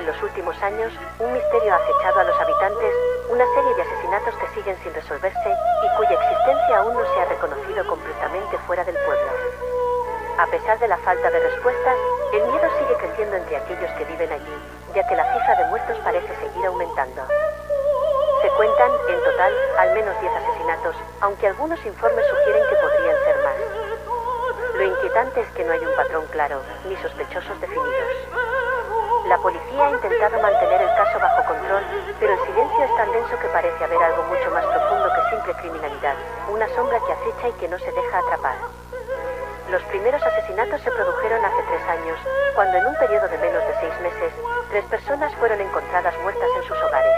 En los últimos años, un misterio ha acechado a los habitantes, una serie de asesinatos que siguen sin resolverse y cuya existencia aún no se ha reconocido completamente fuera del pueblo. A pesar de la falta de respuestas, el miedo sigue creciendo entre aquellos que viven allí, ya que la cifra de muertos parece seguir aumentando. Se cuentan, en total, al menos 10 asesinatos, aunque algunos informes sugieren que podrían ser más. Lo inquietante es que no hay un patrón claro, ni sospechosos definidos. La policía ha intentado mantener el caso bajo control, pero el silencio es tan denso que parece haber algo mucho más profundo que simple criminalidad, una sombra que acecha y que no se deja atrapar. Los primeros asesinatos se produjeron hace 3 años, cuando en un periodo de menos de 6 meses, 3 personas fueron encontradas muertas en sus hogares.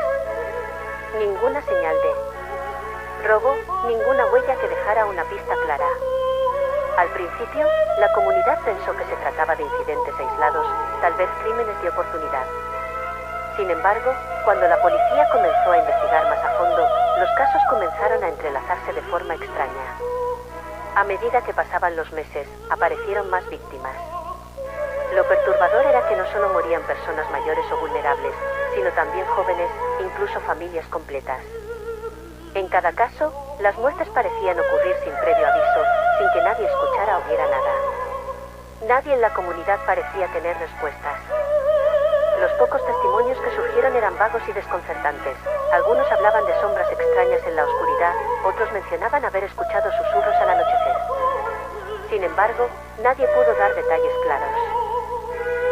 Ninguna señal de robo, ninguna huella que dejara una pista clara. Al principio, la comunidad pensó que se trataba de incidentes aislados, tal vez crímenes de oportunidad. Sin embargo, cuando la policía comenzó a investigar más a fondo, los casos comenzaron a entrelazarse de forma extraña. A medida que pasaban los meses, aparecieron más víctimas. Lo perturbador era que no solo morían personas mayores o vulnerables, sino también jóvenes, incluso familias completas. En cada caso, las muertes parecían ocurrir sin previo aviso, sin que nadie escuchara o viera nada. Nadie en la comunidad parecía tener respuestas. Los pocos testimonios que surgieron eran vagos y desconcertantes. Algunos hablaban de sombras extrañas en la oscuridad, otros mencionaban haber escuchado susurros al anochecer. Sin embargo, nadie pudo dar detalles claros.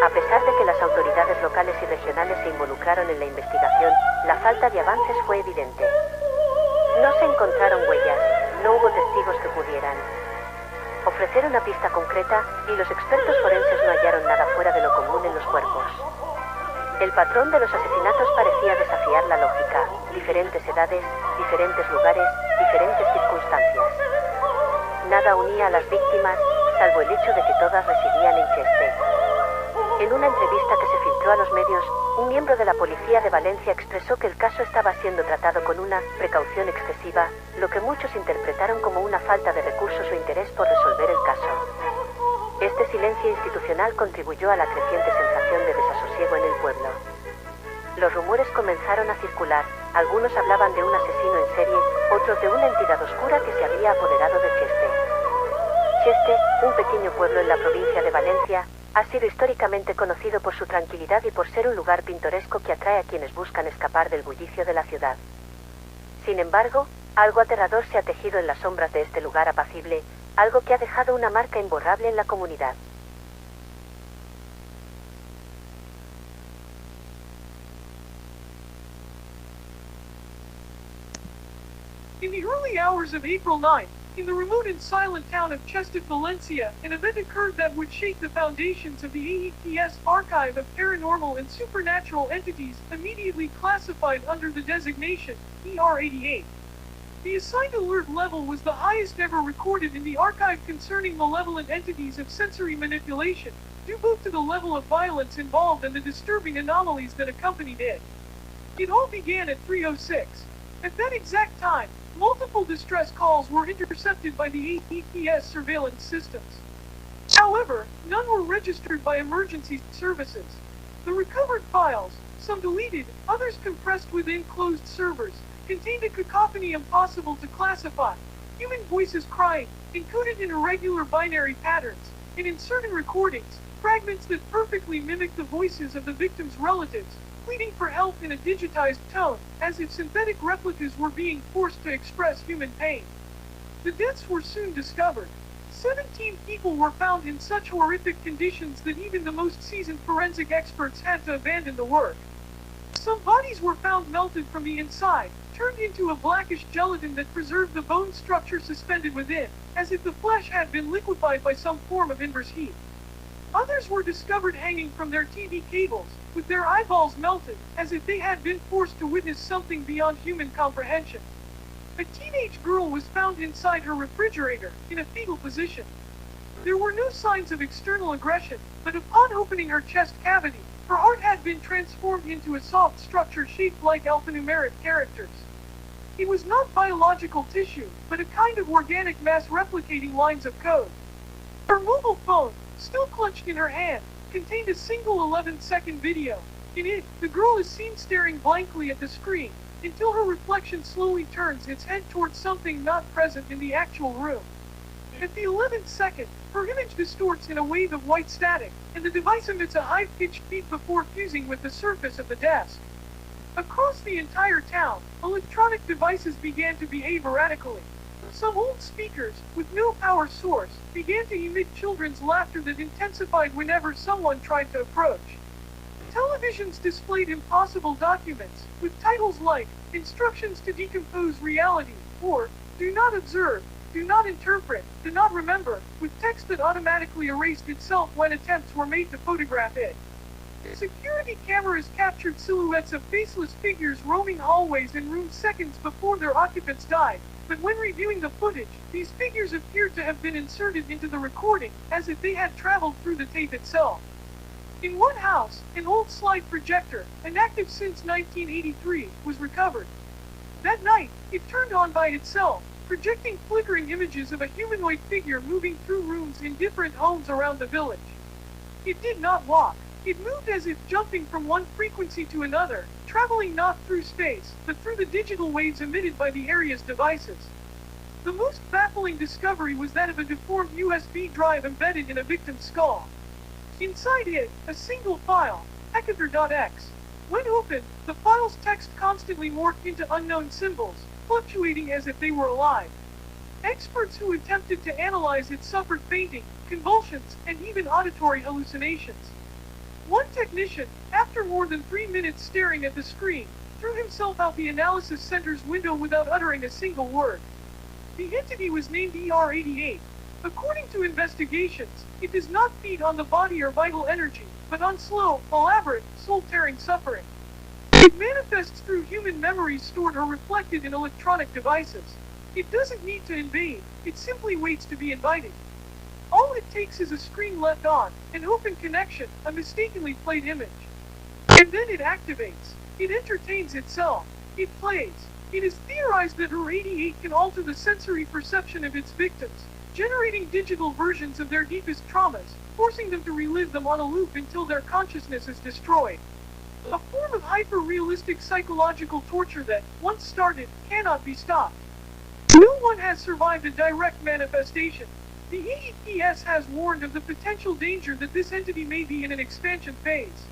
A pesar de que las autoridades locales y regionales se involucraron en la investigación, la falta de avances fue evidente. No se encontraron huellas, no hubo testigos que pudieran ofrecer una pista concreta, y los expertos forenses no hallaron nada fuera de lo común en los cuerpos. El patrón de los asesinatos parecía desafiar la lógica: diferentes edades, diferentes lugares, diferentes circunstancias. Nada unía a las víctimas, salvo el hecho de que todas residían en Cheste. En una entrevista que se filtró a los medios, un miembro de la policía de Valencia expresó que el caso estaba siendo tratado con una precaución excesiva, lo que muchos interpretaron como una falta de recursos o interés por resolver el caso. Este silencio institucional contribuyó a la creciente sensación de desasosiego en el pueblo. Los rumores comenzaron a circular, algunos hablaban de un asesino en serie, otros de una entidad oscura que se había apoderado de Cheste. Cheste, un pequeño pueblo en la provincia de Valencia, ha sido históricamente conocido por su tranquilidad y por ser un lugar pintoresco que atrae a quienes buscan escapar del bullicio de la ciudad. Sin embargo, algo aterrador se ha tejido en las sombras de este lugar apacible, algo que ha dejado una marca imborrable en la comunidad. In the early hours of April 9, in the remote and silent town of Cheste, Valencia, an event occurred that would shake the foundations of the AEP's archive of paranormal and supernatural entities, immediately classified under the designation ER88. The assigned alert level was the highest ever recorded in the archive concerning malevolent entities of sensory manipulation, due both to the level of violence involved and the disturbing anomalies that accompanied it. It all began at 3:06. At that exact time, multiple distress calls were intercepted by the AEP's surveillance systems. However, none were registered by emergency services. The recovered files, some deleted, others compressed within closed servers, contained a cacophony impossible to classify. Human voices crying, encoded in irregular binary patterns, and in certain recordings, fragments that perfectly mimic the voices of the victims' relatives, pleading for help in a digitized tone, as if synthetic replicas were being forced to express human pain. The deaths were soon discovered. 17 people were found in such horrific conditions that even the most seasoned forensic experts had to abandon the work. Some bodies were found melted from the inside, turned into a blackish gelatin that preserved the bone structure suspended within, as if the flesh had been liquefied by some form of inverse heat. Others were discovered hanging from their TV cables, with their eyeballs melted, as if they had been forced to witness something beyond human comprehension. A teenage girl was found inside her refrigerator, in a fetal position. There were no signs of external aggression, but upon opening her chest cavity, her heart had been transformed into a soft structure shaped like alphanumeric characters. It was not biological tissue, but a kind of organic mass replicating lines of code. Her mobile phone, still clutched in her hand, contained a single 11-second video, In it, the girl is seen staring blankly at the screen, until her reflection slowly turns its head towards something not present in the actual room. At the 11th second, her image distorts in a wave of white static, and the device emits a high-pitched beep before fusing with the surface of the desk. Across the entire town, electronic devices began to behave erratically. Some old speakers, with no power source, began to emit children's laughter that intensified whenever someone tried to approach. Televisions displayed impossible documents, with titles like, Instructions to Decompose Reality, or, Do Not Observe, Do Not Interpret, Do Not Remember, with text that automatically erased itself when attempts were made to photograph it. Security cameras captured silhouettes of faceless figures roaming hallways and rooms seconds before their occupants died, but when reviewing the footage, these figures appeared to have been inserted into the recording, as if they had traveled through the tape itself. In one house, an old slide projector, inactive since 1983, was recovered. That night, it turned on by itself, projecting flickering images of a humanoid figure moving through rooms in different homes around the village. It did not walk. It moved as if jumping from one frequency to another, traveling not through space, but through the digital waves emitted by the area's devices. The most baffling discovery was that of a deformed USB drive embedded in a victim's skull. Inside it, a single file, hecator.x. When opened, the file's text constantly morphed into unknown symbols, fluctuating as if they were alive. Experts who attempted to analyze it suffered fainting, convulsions, and even auditory hallucinations. One technician, after more than 3 minutes staring at the screen, threw himself out the analysis center's window without uttering a single word. The entity was named ER-88. According to investigations, it does not feed on the body or vital energy, but on slow, elaborate, soul-tearing suffering. It manifests through human memories stored or reflected in electronic devices. It doesn't need to invade, it simply waits to be invited. All it takes is a screen left on, an open connection, a mistakenly played image. And then it activates. It entertains itself. It plays. It is theorized that HER-88 can alter the sensory perception of its victims, generating digital versions of their deepest traumas, forcing them to relive them on a loop until their consciousness is destroyed. A form of hyper-realistic psychological torture that, once started, cannot be stopped. No one has survived a direct manifestation. The EEPS has warned of the potential danger that this entity may be in an expansion phase.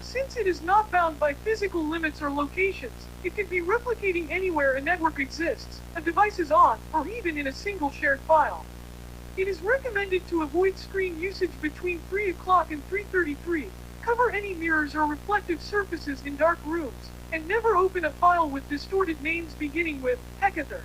Since it is not bound by physical limits or locations, it can be replicating anywhere a network exists, a device is on, or even in a single shared file. It is recommended to avoid screen usage between 3 o'clock and 3:33, cover any mirrors or reflective surfaces in dark rooms, and never open a file with distorted names beginning with hecator.